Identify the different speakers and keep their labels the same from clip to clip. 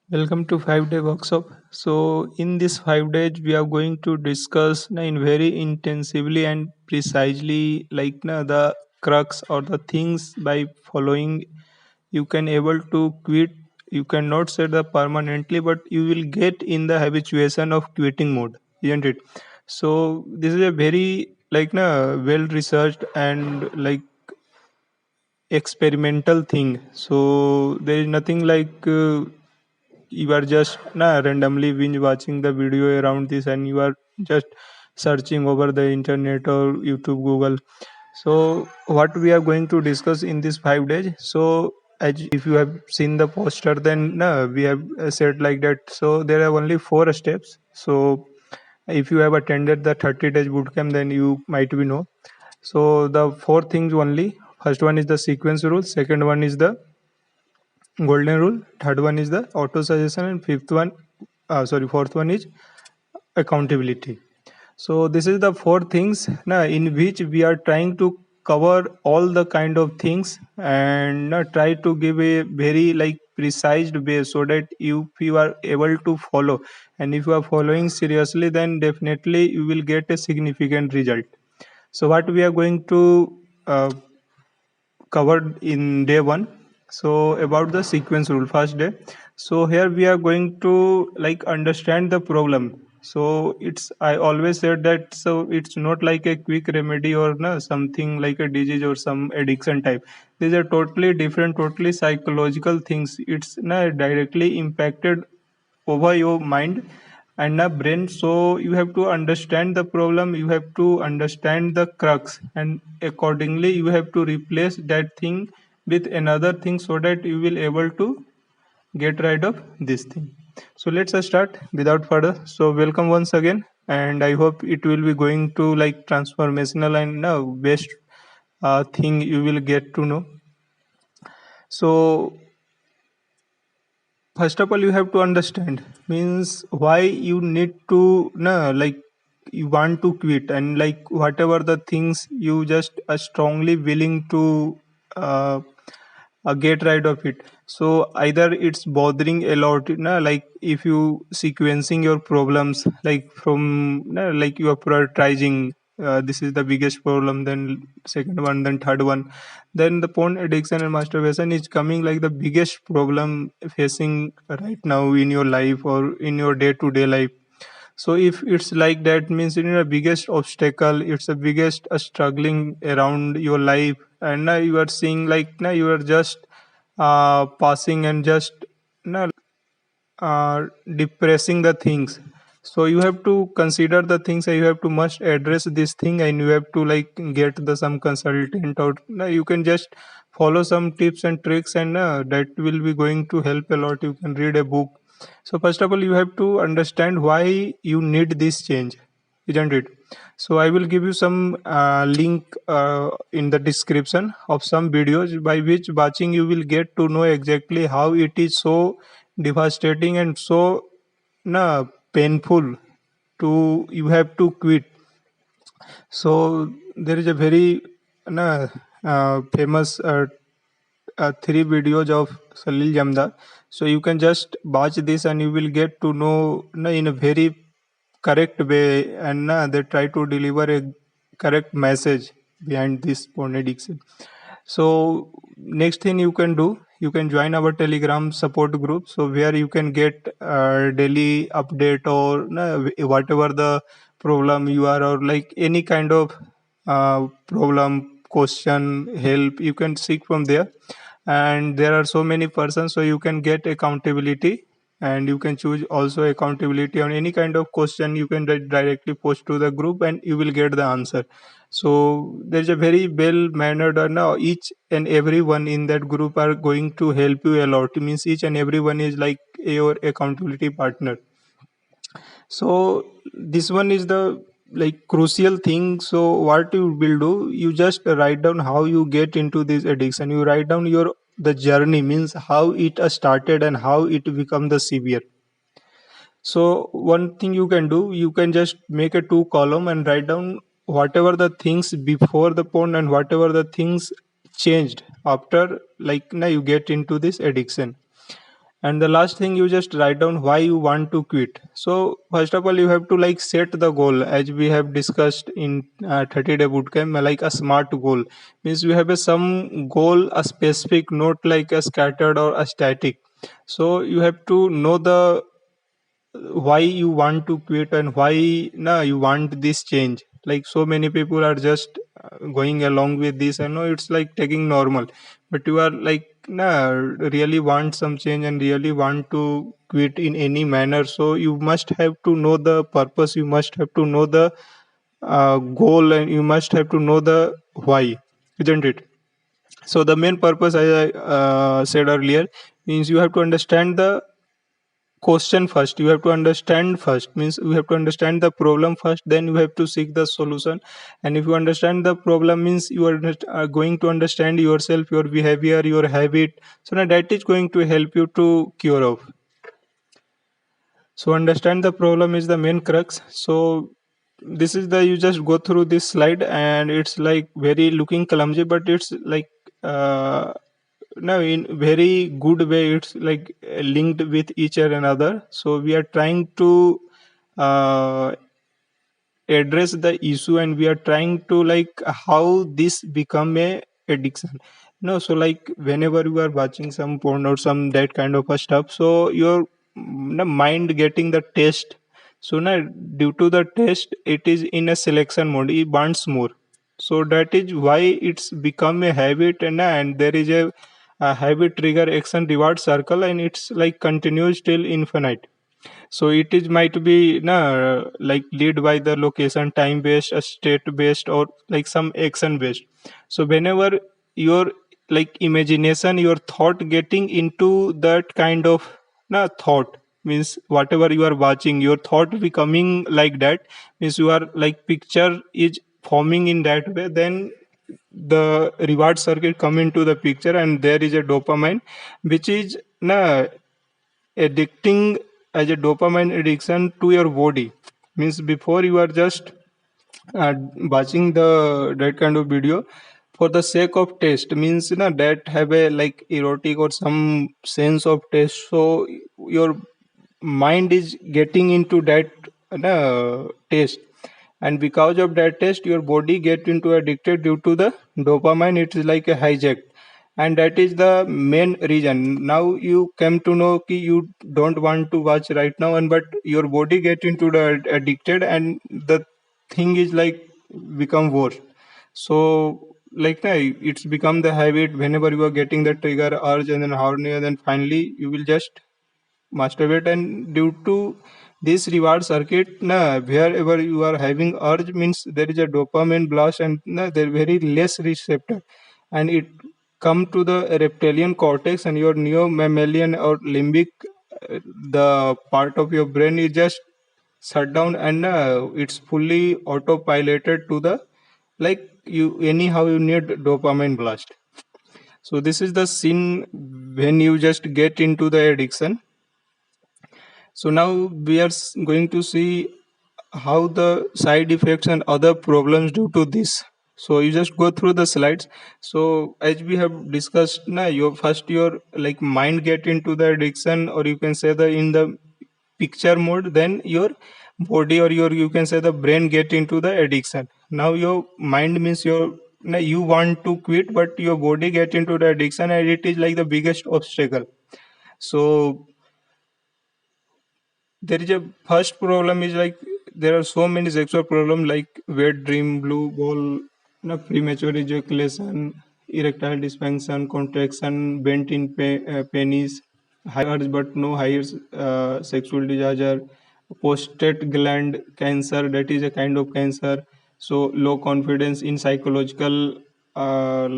Speaker 1: Welcome to 5 day workshop. So in this 5 days we are going to discuss in very intensively and precisely the crux or the things by following you can able to quit. You cannot say the permanently, but you will get in the habituation of quitting mode, isn't it? So this is a very well researched and experimental thing. So there is nothing you are just randomly binge watching the video around this and you are just searching over the internet or YouTube, Google. So what we are going to discuss in this 5 days. So as if you have seen the poster, then we have said like that. So there are only 4 steps. So if you have attended the 30 days bootcamp, then you might be know. So the four things only. First one is the sequence rule. Second one is the golden rule. Third one is the auto suggestion, and fourth one is accountability. So this is the four things in which we are trying to cover all the kind of things and try to give a very precise way so that you are able to follow, and if you are following seriously, then definitely you will get a significant result. So what we are going to uh, covered in day one. So about the sequence rule, first day. So here we are going to understand the problem. So I always said that, so it's not like a quick remedy or no, something like a disease or some addiction type. These are totally different, totally psychological things. It's not directly impacted over your mind and the brain. So you have to understand the problem, you have to understand the crux, and accordingly you have to replace that thing with another thing so that you will able to get rid of this thing. So let's start without further. So welcome once again, and I hope it will be going to transformational and now best thing you will get to know. So first of all, you have to understand means why you need to you want to quit, and whatever the things you just are strongly willing to uh, get rid of it. So either it's bothering a lot, if you sequencing your problems from you are prioritizing, this is the biggest problem, then second one, then third one, then the porn addiction and masturbation is coming like the biggest problem facing right now in your life or in your day-to-day life. So if it's like that, means it's the biggest obstacle, it's the biggest struggling around your life, and now you are seeing now you are just passing and just depressing the things. So you have to consider the things, and you have to must address this thing, and you have to get the some consultant, or you can just follow some tips and tricks, and that will be going to help a lot. You can read a book. So first of all, you have to understand why you need this change, isn't it? So I will give you some link in the description of some videos by which watching you will get to know exactly how it is so devastating and so painful to you have to quit. So there is a very famous three videos of Salil Jamda. So you can just watch this and you will get to know in a very correct way, and they try to deliver a correct message behind this porn addiction. So next thing you can do, you can join our Telegram support group. So where you can get daily update or whatever the problem you are, or any kind of problem, question, help, you can seek from there. And there are so many persons, so you can get accountability, and you can choose also accountability on any kind of question. You can directly post to the group and you will get the answer. So there's a very well mannered, now each and everyone in that group are going to help you a lot. It means each and everyone is like your accountability partner. So this one is the crucial thing. So what you will do, you just write down how you get into this addiction. You write down your the journey, means how it started and how it become the severe. So one thing you can do, you can just make a two column and write down whatever the things before the porn and whatever the things changed after, now you get into this addiction. And the last thing, you just write down why you want to quit. So first of all, you have to like set the goal, as we have discussed in 30-day bootcamp, like a smart goal. Means you have a some goal, a specific, not like a scattered or a static. So you have to know the why you want to quit and why you want this change. Like so many people are just going along with this, and no, it's like taking normal, but you are like really want some change and really want to quit in any manner. So you must have to know the purpose, you must have to know the goal, and you must have to know the why, isn't it? So the main purpose, as I said earlier, means you have to understand the question first. You have to understand first, means you have to understand the problem first, then you have to seek the solution. And if you understand the problem, means you are going to understand yourself, your behavior, your habit. So now that is going to help you to cure off. So understand the problem is the main crux. So this is the, you just go through this slide, and it's like very looking clumsy, but it's like uh, no, in very good way, it's like linked with each and another. So we are trying to uh, address the issue, and we are trying to like how this become a addiction. No, so like whenever you are watching some porn or some that kind of a stuff, so your mind getting the taste. So now due to the taste, it is in a selection mode, it wants more. So that is why it's become a habit, and there is a habit trigger action reward circle, and it's like continues till infinite. So it is might be like lead by the location, time based, state based, or like some action based. So whenever your like imagination, your thought getting into that kind of thought, means whatever you are watching, your thought becoming like that, means you are like picture is forming in that way, then the reward circuit come into the picture, and there is a dopamine which is addicting, as a dopamine addiction to your body. Means before you are just uh, watching the that kind of video for the sake of taste, means that have a like erotic or some sense of taste. So your mind is getting into that taste, and because of that taste, your body get into addicted due to the dopamine. It is like a hijack, and that is the main reason. Now you came to know कि you don't want to watch right now, and but your body get into the addicted, and the thing is like become worse. So like it's become the habit. Whenever you are getting the trigger urge and then horny, and then finally you will just masturbate. And due to this reward circuit, wherever you are having urge, means there is a dopamine blast, and there very less receptor, and it come to the reptilian cortex, and your neo mammalian or limbic, the part of your brain is just shut down, and it's fully autopiloted to the like you anyhow you need dopamine blast. So this is the scene when you just get into the addiction. So now we are going to see how the side effects and other problems due to this. So you just go through the slides. So as we have discussed, now your first your like mind get into the addiction, or you can say the in the picture mode, then your body or your you can say the brain get into the addiction. Now your mind means your now you want to quit, but your body get into the addiction, and it is like the biggest obstacle. So there is a first problem is like there are so many sexual problems like wet dream, blue ball, premature ejaculation, erectile dysfunction, contraction, bent in penis, high urge but no higher sexual desire, prostate gland cancer, that is a kind of cancer. So low confidence in psychological uh,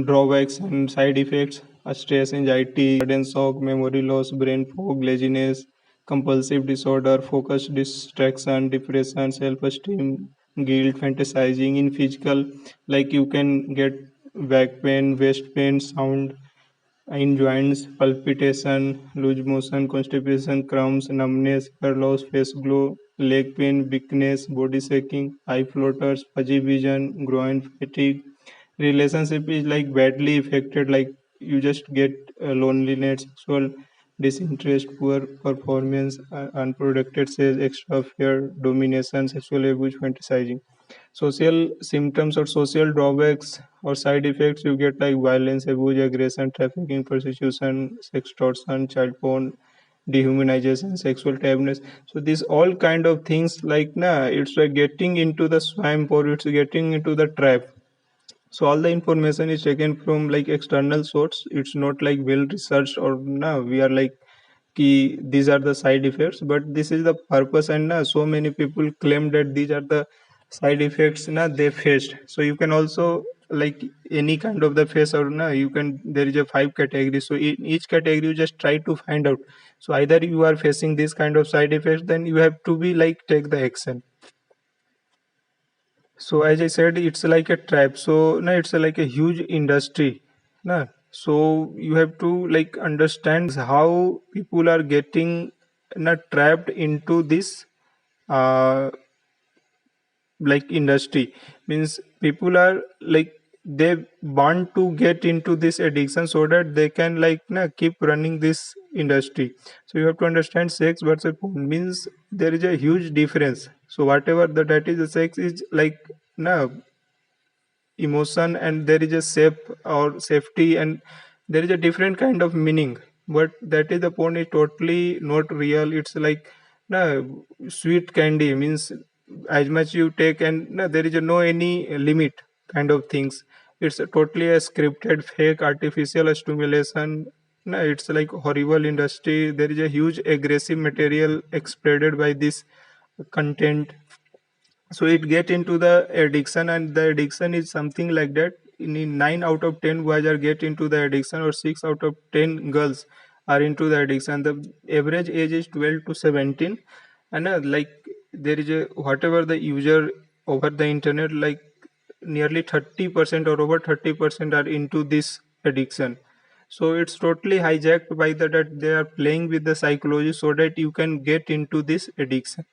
Speaker 1: drawbacks and side effects: stress, anxiety, sudden shock, memory loss, brain fog, laziness, compulsive disorder, focus distraction, depression, self-esteem, guilt, fantasizing in physical, like you can get back pain, waist pain, sound in joints, palpitation, loose motion, constipation, cramps, numbness, hair loss, face glow, leg pain, weakness, body shaking, eye floaters, fuzzy vision, groin fatigue. Relationship is like badly affected, like you just get loneliness, sexual disinterest, poor performance, unprotected sales, extra fear, domination, sexual abuse, fantasizing. Social symptoms or social drawbacks or side effects you get like violence, abuse, aggression, trafficking, prostitution, extortion, child porn, dehumanization, sexual tabuness. So these all kind of things like it's like getting into the swamp or it's getting into the trap. So all the information is taken from like external source. It's not like well researched or we are like कि these are the side effects, but this is the purpose, and so many people claim that these are the side effects they faced. So you can also like any kind of the face or you can, there is a five categories, so in each category you just try to find out. So either you are facing this kind of side effects, then you have to be like take the action. So as I said, it's like a trap. So no, it's like a huge industry. No? So you have to like understand how people are getting trapped into this uh, like industry. Means people are like they want to get into this addiction so that they can like keep running this industry. So you have to understand sex versus porn means there is a huge difference. So whatever that is, the sex is like na emotion, and there is a safe or safety, and there is a different kind of meaning. But that is the porn is totally not real. It's like no sweet candy means as much you take, and no, there is a no any limit kind of things. It's a totally a scripted fake artificial stimulation. No, it's like horrible industry. There is a huge aggressive material exploited by this content. So it get into the addiction, and the addiction is something like that. In 9 out of 10 boys are get into the addiction, or 6 out of 10 girls are into the addiction. The average age is 12 to 17, and like there is a whatever the user over the internet, like nearly 30% or over 30% are into this addiction. So it's totally hijacked by the that they are playing with the psychology so that you can get into this addiction.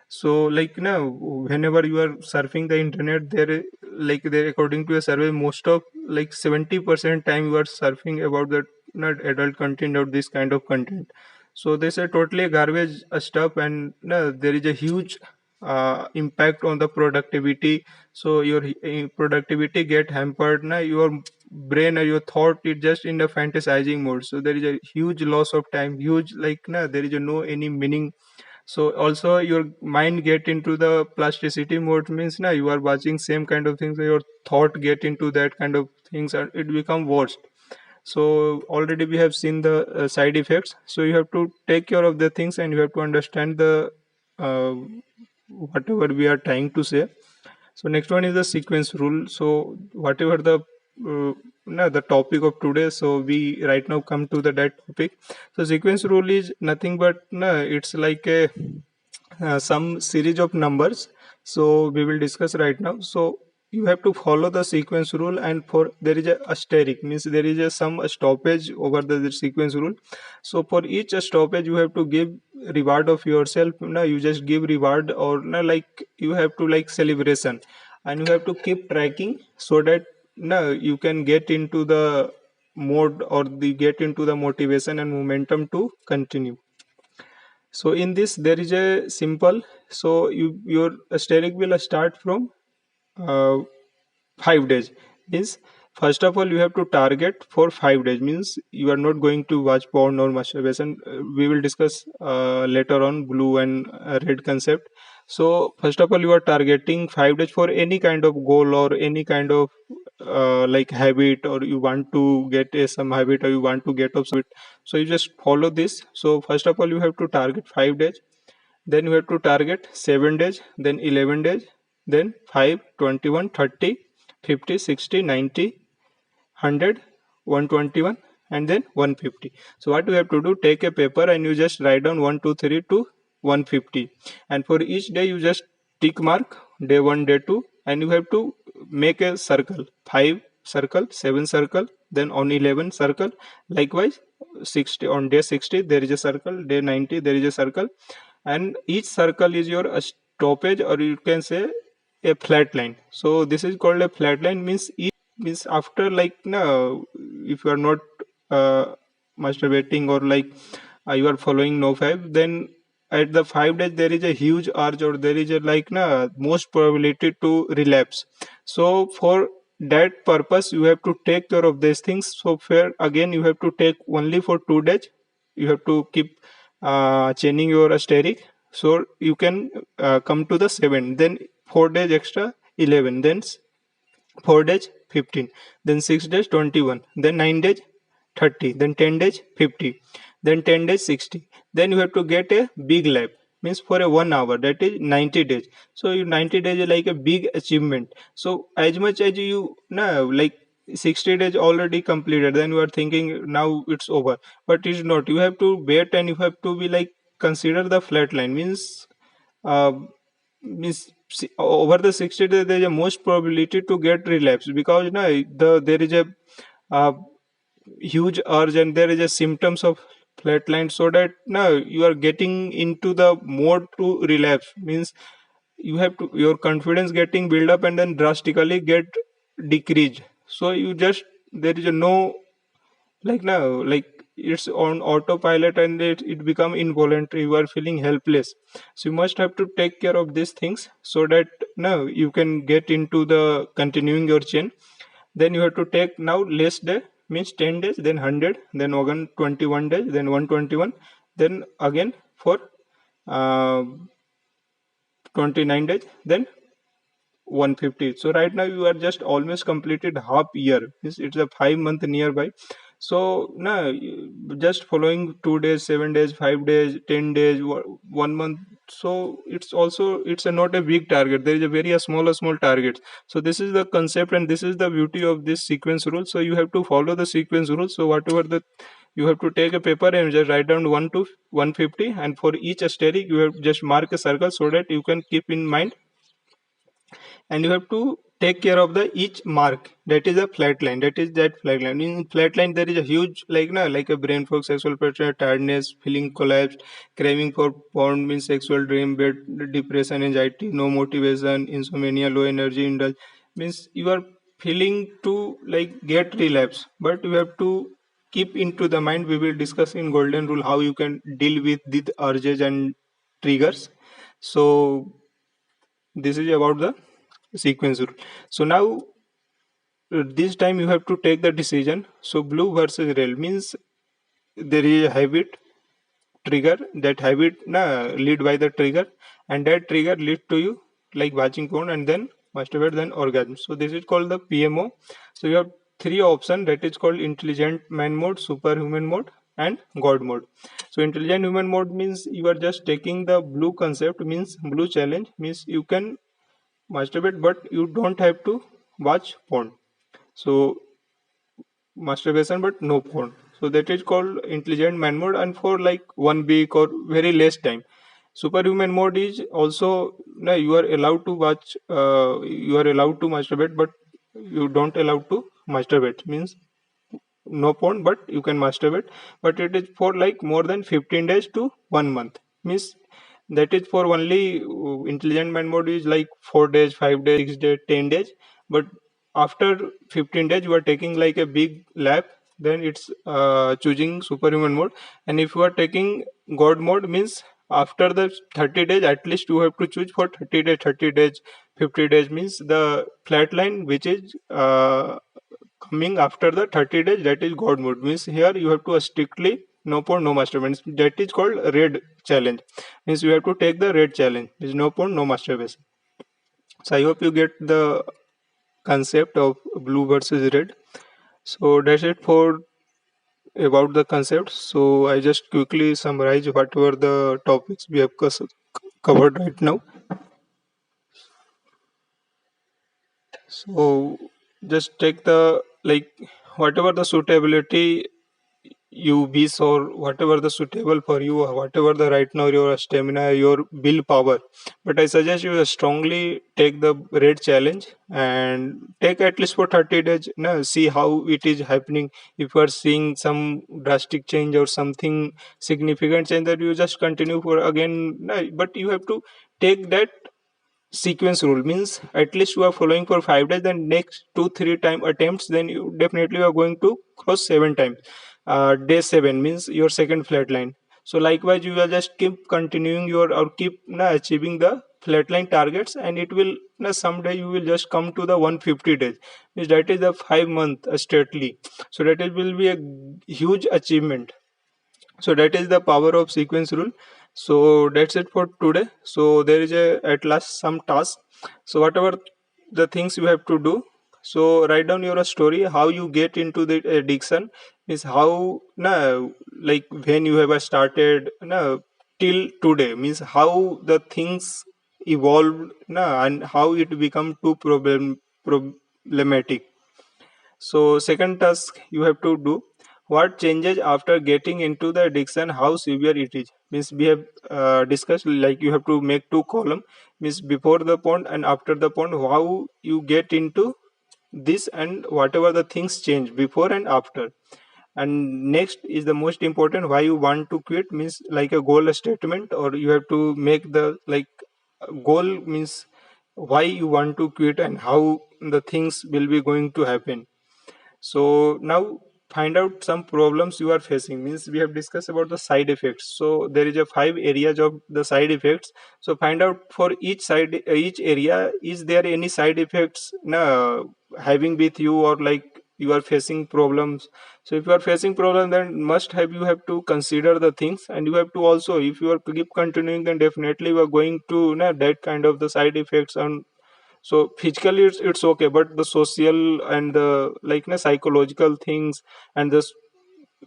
Speaker 1: So like whenever you are surfing the internet, there like there according to a survey, most of like 70% time you are surfing about the not adult content or this kind of content. So they say totally garbage stuff, and there is a huge impact on the productivity. So your productivity get hampered. Your brain or your thought is just in the fantasizing mode. So there is a huge loss of time, huge like there is a no any meaning. So also your mind get into the plasticity mode means you are watching same kind of things, your thought get into that kind of things, and it become worse. So already we have seen the side effects. So you have to take care of the things, and you have to understand the uh, whatever we are trying to say. So next one is the sequence rule. So whatever the the topic of today, so we right now come to the that topic. So sequence rule is nothing but it's like a some series of numbers. So we will discuss right now. So you have to follow the sequence rule, and for there is a asterisk means there is a some stoppage over the sequence rule. So for each stoppage you have to give reward of yourself. You just give reward, or like you have to like celebration, and you have to keep tracking so that you can get into the mode, or the get into the motivation and momentum to continue. So in this there is a simple. So your asterisk will start from uh, 5 days. Means first of all you have to target for 5 days. Means you are not going to watch porn or masturbation. We will discuss later on blue and red concept. So first of all you are targeting 5 days for any kind of goal or any kind of like habit, or you want to get some habit, or you want to get off it. So you just follow this. So first of all you have to target 5 days, then you have to target 7 days, then 11 days, then 5, 21, 30, 50, 60, 90, 100, 121, and then 150. So what you have to do, take a paper and you just write down 1, 2, 3 to 150. And for each day you just tick mark day 1, day 2, and you have to make a circle. 5 circle, 7 circle, then on 11 circle. Likewise 60, on day 60 there is a circle, day 90 there is a circle, and each circle is your stoppage, or you can say a flat line. So this is called a flat line. Means each means after like no, if you are not masturbating, or like you are following no five, then at the 5 days there is a huge urge, or there is a like na most probability to relapse. So for that purpose you have to take care of these things. So fair again, you have to take only for 2 days. You have to keep chaining your asterisk, so you can come to the 7, then 4 days extra 11, then 4 days 15, then 6 days 21, then 9 days 30, then 10 days 50, then 10 days 60. Then you have to get a big lap, means for a 1 hour, that is 90 days. So you 90 days is like a big achievement. So as much as you now like 60 days already completed, then you are thinking now it's over, but it's not. You have to wait, and you have to be like consider the flat line, uh, means over the 60 days there is a most probability to get relapse, because na, there is a uh, huge urge and there is a symptoms of flatline, so that now you are getting into the mode to relapse, means you have to your confidence getting build up and then drastically get decreased. So you just there is a no like now like it's on autopilot, and it become involuntary. You are feeling helpless, so you must have to take care of these things, so that now you can get into the continuing your chain. Then you have to take now less day, means 10 days, then 100, then again 21 days, then 121, then again for uh, 29 days, then 150. So right now you are just almost completed half year, means it's a 5 month nearby. So now just following 2 days, 7 days, 5 days, 10 days, 1 month. So it's also it's a not a big target. There is a very a small target. So this is the concept, and this is the beauty of this sequence rule. So you have to follow the sequence rule. So whatever the you have to take a paper and just write down 1 to 150, and for each asterisk you have just mark a circle, so that you can keep in mind, and you have to take care of the each mark. That is a flat line, that flat line. In flat line there is a huge like na like a brain fog, sexual pressure, tiredness, feeling collapsed, craving for porn, means sexual dream, bed, depression, anxiety, no motivation, insomnia, low energy, indulge, means you are feeling to like get relapse, but you have to keep into the mind. We will discuss in golden rule how you can deal with the urges and triggers. So this is about the sequence rule. So now this time you have to take the decision. So blue versus red means there is a habit trigger, that habit na lead by the trigger, and that trigger lead to you like watching porn and then masturbate, then orgasm. So this is called the PMO. So you have three options, that is called intelligent man mode, superhuman mode, and god mode. So intelligent human mode means you are just taking the blue concept, means blue challenge, means you can masturbate but you don't have to watch porn. So masturbation but no porn, so that is called intelligent man mode, and for like 1 week or very less time. Superhuman mode is also no, you are allowed to watch, you are allowed to masturbate, but you don't allowed to masturbate, means no porn but you can masturbate, but it is for like more than 15 days to 1 month, means that is for only intelligent man mode is like 4 days, 5 days, 6 days, 10 days. But after 15 days you are taking like a big lap, then it's choosing superhuman mode. And if you are taking god mode, means after the 30 days at least you have to choose for 30 days, 30 days, 50 days, means the flat line which is coming after the 30 days, that is god mode, means here you have to strictly no porn no masturbation. That is called red challenge, means you have to take the red challenge, is no porn no masturbation. So I hope you get the concept of blue versus red. So that's it for about the concept. So I just quickly summarize whatever the topics we have covered right now. So just take the like whatever the suitability you wish, or whatever the suitable for you, or whatever the right now your stamina, your willpower. But I suggest you strongly take the red challenge and take at least for 30 days. No, see how it is happening. If you are seeing some drastic change or something significant change, that you just continue for again. No, but you have to take that sequence rule, means at least you are following for 5 days, then next 2 3 time attempts, then you definitely are going to cross 7 times. day 7 means your second flat line. So likewise you will just keep continuing your or keep achieving the flatline targets, and it will someday you will just come to the 150 days, means that is the 5 month straightly. So that it will be a huge achievement. So that is the power of sequence rule. So that's it for today. So there is a at last some task. So whatever the things you have to do, so write down your story how you get into the addiction, is how like when you have started till today, means how the things evolved and how it become too problematic. So second task you have to do, what changes after getting into the addiction, how severe it is. Means we have discussed like you have to make two column, means before the point and after the point, how you get into this and whatever the things change before and after. And next is the most important, why you want to quit, means like a goal statement, or you have to make the like goal, means why you want to quit and how the things will be going to happen. So now find out some problems you are facing, means we have discussed about the side effects. So there is a 5 areas of the side effects. So find out for each side, each area, is there any side effects having with you, or like you are facing problems. So if you are facing problem, then must have you have to consider the things, and you have to also, if you are keep continuing, then definitely you are going to that kind of the side effects. And so physically it's okay, but the social and the like psychological things, and this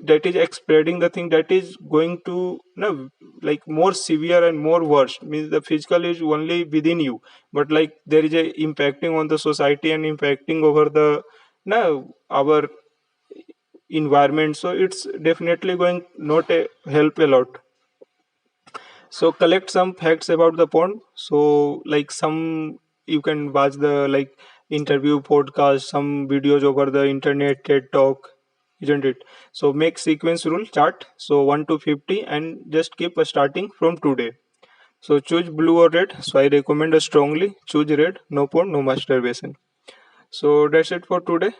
Speaker 1: that is spreading the thing, that is going to like more severe and more worse. Means the physical is only within you, but like there is a impacting on the society and impacting over the our environment. So it's definitely going not a help a lot. So collect some facts about the pond. So like some you can watch the like interview podcast, some videos over the internet, TED talk, isn't it? So make sequence rule chart. So 1 to 50, and just keep starting from today. So choose blue or red. So I recommend strongly choose red. No porn, no masturbation. So that's it for today.